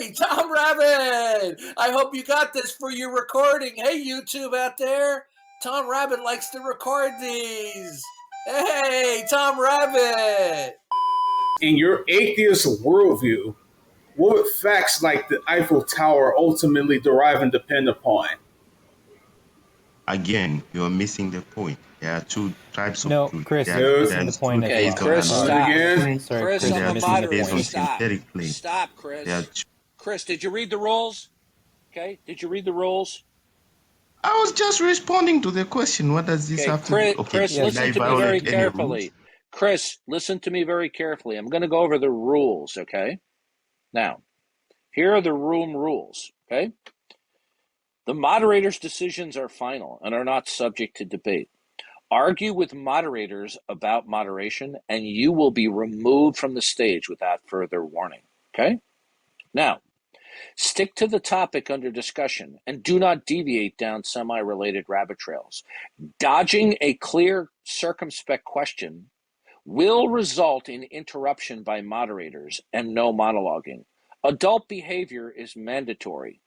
Hey, Tom Rabbit! I hope you got this for your recording. Hey, YouTube out there. Tom Rabbit likes to record these. Hey, Tom Rabbit! In your atheist worldview, what would facts like the Eiffel Tower ultimately derive and depend upon? Again, you're missing the point. There are two types of No, truth. Chris, There, you're Yes. missing there the is point truth as Okay, well. based on Chris, Start analysis. stop. again. Sorry, Chris, Chris, I'm you're There the are missing truth the based moderator. on point. Stop. synthetic claims. Stop, There are Chris. Chris, did you read the rules? Okay, did you read the rules? I was just responding to the question. What does this Okay, have to do? Okay, Chris, Yeah, did listen I to me very violate any rules? carefully. Chris, listen to me very carefully. I'm going to go over the rules, okay? Now, here are the room rules, okay? The moderator's decisions are final and are not subject to debate. Argue with moderators about moderation, and you will be removed from the stage without further warning, okay? Now, stick to the topic under discussion and do not deviate down semi-related rabbit trails. Dodging a clear, circumspect question will result in interruption by moderators and no monologuing. Adult behavior is mandatory.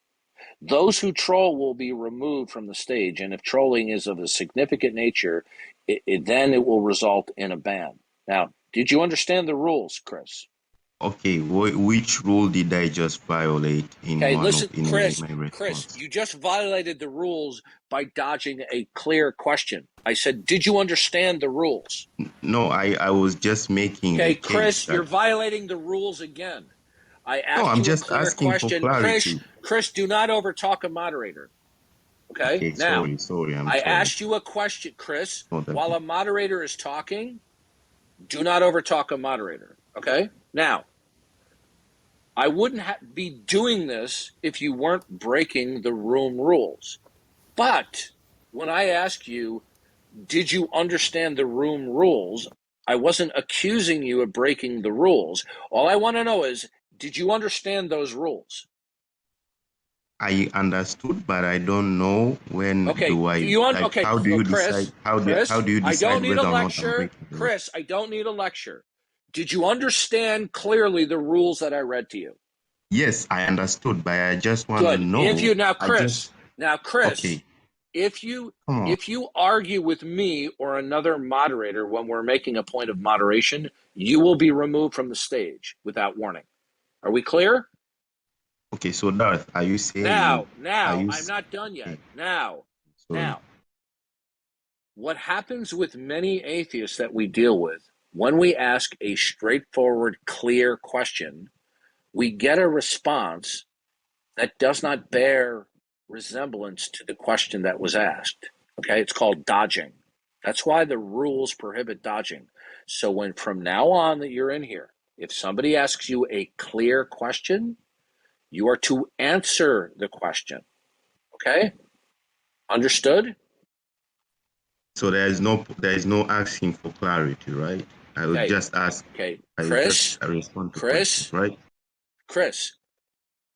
Those who troll will be removed from the stage, and if trolling is of a significant nature, then it will result in a ban. Now, did you understand the rules, Chris? Okay, which rule did I just violate in Okay, one listen, of in Chris, my response? you just violated the rules by dodging a clear question. I said, did you understand the rules? No, I was just making Okay, a case Chris, you're that violating the rules again. I no, asked I'm you a just clear asking for question. clarity. Chris, do not overtalk a moderator. Okay, Okay, now, sorry, I'm I sorry. asked you a question, Chris. Not that While a moderator is talking, do not overtalk a moderator. Okay, now, I wouldn't be doing this if you weren't breaking the room rules. But when I ask you, did you understand the room rules? I wasn't accusing you of breaking the rules. All I want to know is, did you understand those rules? I understood, but I don't know when Okay, do I like. okay, How do you decide? Chris, How do you I don't decide need a whether or not I'm lecture. breaking the rules? Chris, I don't need a lecture. Did you understand clearly the rules that I read to you? Yes, I understood, but I just want to Good. If know. you now, I just Chris, okay. if you Come on. argue with me or another moderator when we're making a point of moderation, you will be removed from the stage without warning. Are we clear? Okay, so Darth, are you saying? Are you? I'm not done yet. Okay, Now, sorry. what happens with many atheists that we deal with, when we ask a straightforward, clear question, we get a response that does not bear resemblance to the question that was asked. Okay, it's called dodging. That's why the rules prohibit dodging. So when from now on that you're in here, if somebody asks you a clear question, you are to answer the question. Okay? Understood? So there is no asking for clarity, right? I would Okay. just ask. Okay. I would just respond to questions, right? Chris,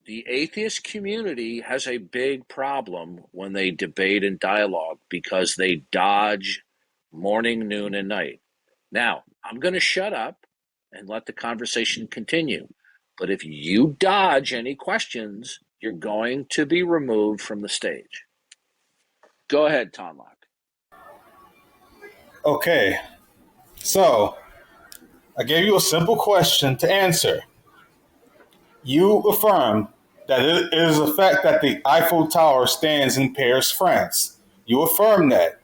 the atheist community has a big problem when they debate and dialogue because they dodge morning, noon, and night. Now, I'm going to shut up and let the conversation continue. But if you dodge any questions, you're going to be removed from the stage. Go ahead, Tom Locke. Okay, so I gave you a simple question to answer. You affirm that it is a fact that the Eiffel Tower stands in Paris, France. You affirm that.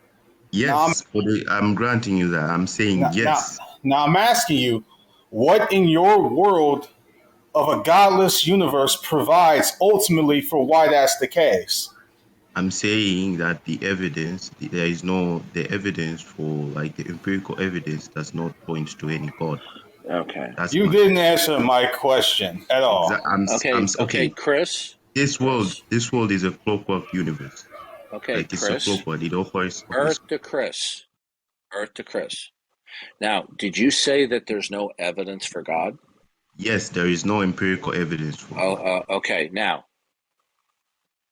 Now, Yes, I'm granting you that. I'm saying now, yes. now I'm asking you, what in your world of a godless universe provides ultimately for why that's the case? I'm saying that the evidence for like the empirical evidence does not point to any God. Okay. That's You my didn't answer my question at all. exact. Okay, Okay. Chris. This world is a clockwork universe. Okay, Like it's a Chris. clockwork. It offers. Okay. Earth to Chris. Earth to Chris. Now, did you say that there's no evidence for God? Yes, there is no empirical evidence for God. Okay. Now,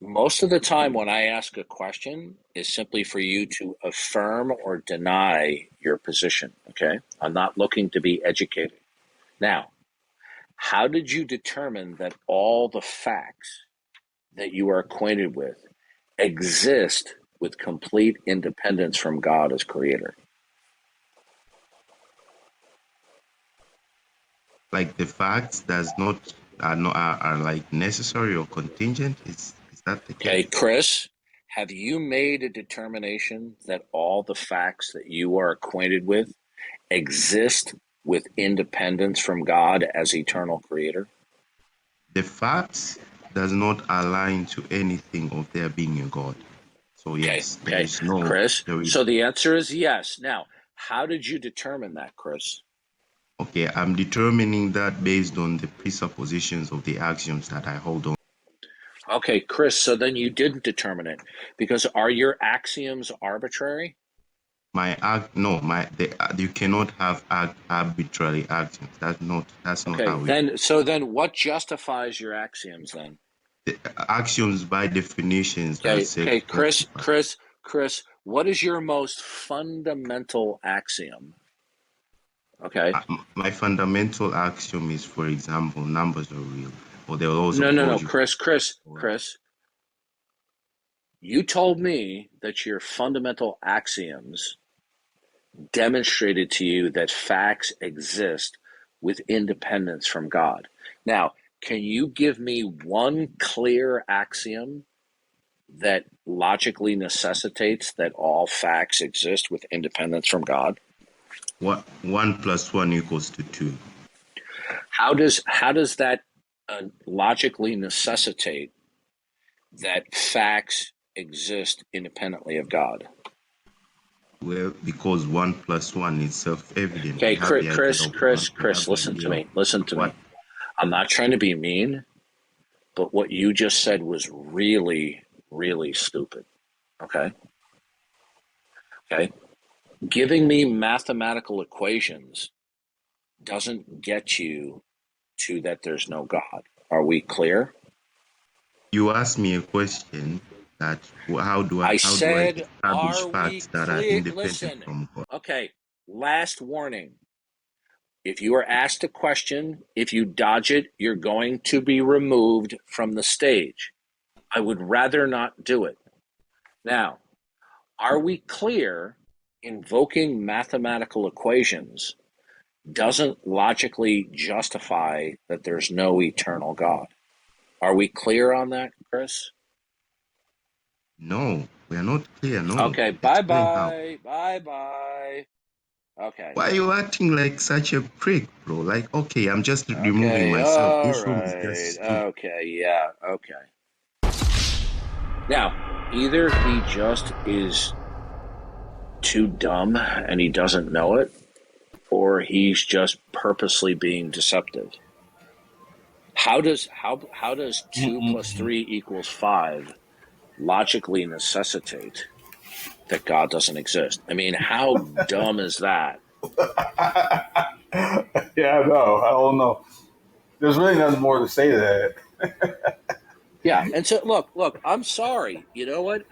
most of the time when I ask a question is simply for you to affirm or deny your position. Okay. I'm not looking to be educated. Now, How did you determine that all the facts that you are acquainted with exist with complete independence from God as creator? Like the facts are like necessary or contingent. Is that the Okay, case? Chris, have you made a determination that all the facts that you are acquainted with exist with independence from God as eternal creator? The facts does not align to anything of there being a God. So yes, Okay, Chris. there is. So the answer is yes. Now, how did you determine that, Chris? Okay, I'm determining that based on the presuppositions of the axioms that I hold on. Okay, Chris, so then you didn't determine it because are your axioms arbitrary? You cannot have arbitrary axioms. That's not Okay, how it. then what justifies your axioms then? The axioms by definitions are Okay, self-justified. Chris, what is your most fundamental axiom? Okay. My fundamental axiom is, for example, numbers are real, or the laws of No, logic. Chris. You told me that your fundamental axioms demonstrated to you that facts exist with independence from God. Now, can you give me one clear axiom that logically necessitates that all facts exist with independence from God? What 1 + 1 = 2? How does that logically necessitate that facts exist independently of God? Well, because 1 + 1 is self-evident. We Okay, have the idea of one. We Chris, have the listen to idea of me. Listen to what. me. I'm not trying to be mean, but what you just said was really, really stupid. Okay? Okay? Giving me mathematical equations doesn't get you to that there's no God. Are we clear? You asked me a question that I how do I said, establish are we facts that are clear? independent Listen, from God? okay, last warning. If you are asked a question, if you dodge it, you're going to be removed from the stage. I would rather not do it. Now, are we clear? Invoking mathematical equations doesn't logically justify that there's no eternal God. Are we clear on that, Chris? No, we are not clear. No, Okay, explain how. bye. Okay, Why are you acting like such a prick, bro? Like, okay, I'm just removing okay, myself. all This room is right, just stupid. okay, yeah, okay. Now, either he just is too dumb and he doesn't know it, or he's just purposely being deceptive. How does 2 + 3 = 5 logically necessitate that God doesn't exist? I mean, how dumb is that? Yeah, I know. I don't know. There's really nothing more to say to that. Yeah, and so look, I'm sorry. You know what?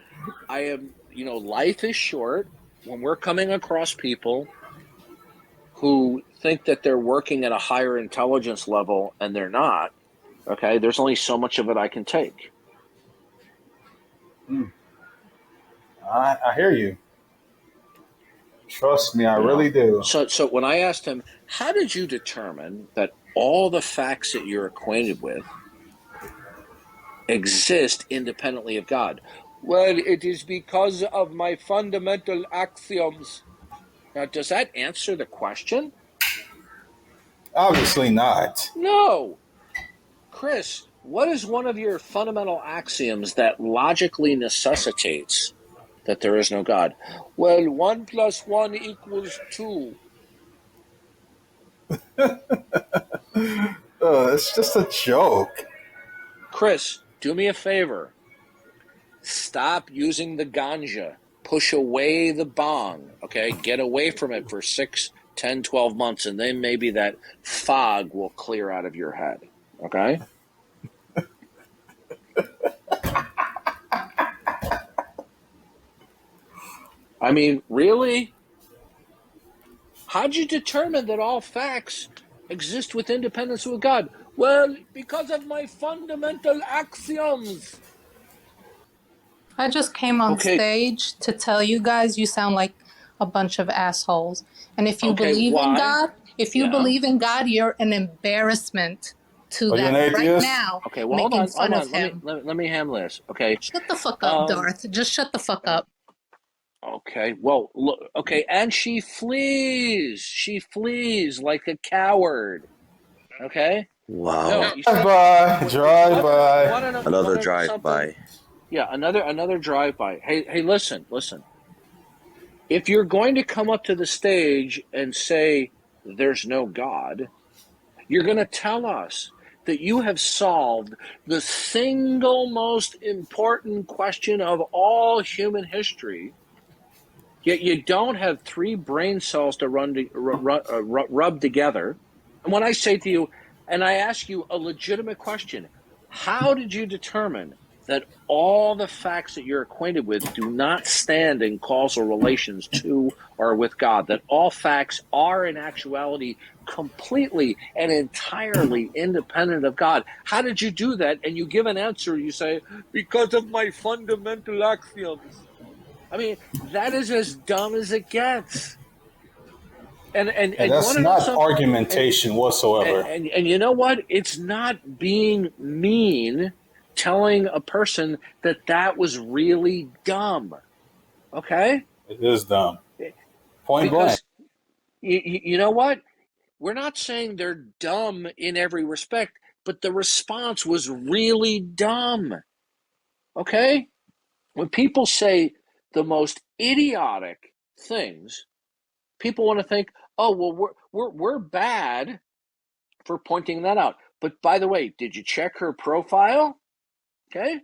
Life is short. When we're coming across people who think that they're working at a higher intelligence level and they're not, okay, there's only so much of it I can take. Mm, I hear you. Trust me, I You really know? do. So when I asked him, how did you determine that all the facts that you're acquainted with exist independently of God? Well, it is because of my fundamental axioms. Now, does that answer the question? Obviously not. No. Chris, what is one of your fundamental axioms that logically necessitates that there is no God? Well, 1 + 1 = 2. It's just a joke. Chris, do me a favor. Stop using the ganja. Push away the bong. Okay? Get away from it for 6, 10, 12 months, and then maybe that fog will clear out of your head. Okay? I mean, really? How'd you determine that all facts exist with independence with God? Well, because of my fundamental axioms. I just came on stage to tell you guys you sound like a bunch of assholes. And if you believe in God, believe in God, you're an embarrassment to Are you that an right atheist? now. Okay, well, making hold fun on. of him. Let me handle this. Okay. Shut the fuck up, Darth. Just shut the fuck up. Okay. Well, look. Okay, and she flees. She flees like a coward. Okay. Wow. No. Drive-by. Another drive-by. Yeah, another drive-by. Hey, listen. If you're going to come up to the stage and say there's no God, you're going to tell us that you have solved the single most important question of all human history, yet you don't have 3 brain cells to rub together. And when I say to you, and I ask you a legitimate question, how did you determine that all the facts that you're acquainted with do not stand in causal relations to or with God, that all facts are in actuality completely and entirely independent of God? How did you do that? And you give an answer, you say, because of my fundamental axioms. I mean, that is as dumb as it gets. And you that's want to know not something? argumentation whatsoever. And you know what? It's not being mean telling a person that was really dumb. Okay? It is dumb. Point blank. Because you know what? We're not saying they're dumb in every respect, but the response was really dumb. Okay? When people say the most idiotic things, people want to think, oh, well, we're bad for pointing that out. But by the way, did you check her profile? Okay.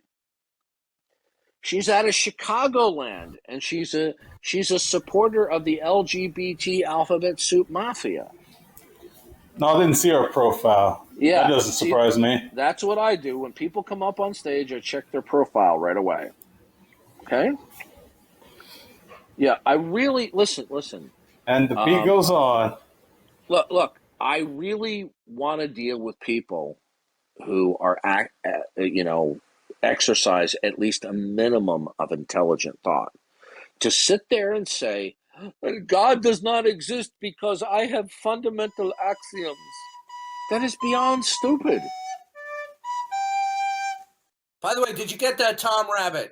She's out of Chicagoland, and she's a supporter of the LGBT alphabet soup mafia. No, I didn't see her profile. Yeah, that doesn't surprise me. That's what I do. When people come up on stage, I check their profile right away. Okay? Yeah, I really listen. And the beat goes on. Look, I really want to deal with people who are, exercise at least a minimum of intelligent thought. To sit there and say, God does not exist because I have fundamental axioms, that is beyond stupid. By the way, did you get that, Tom Rabbit?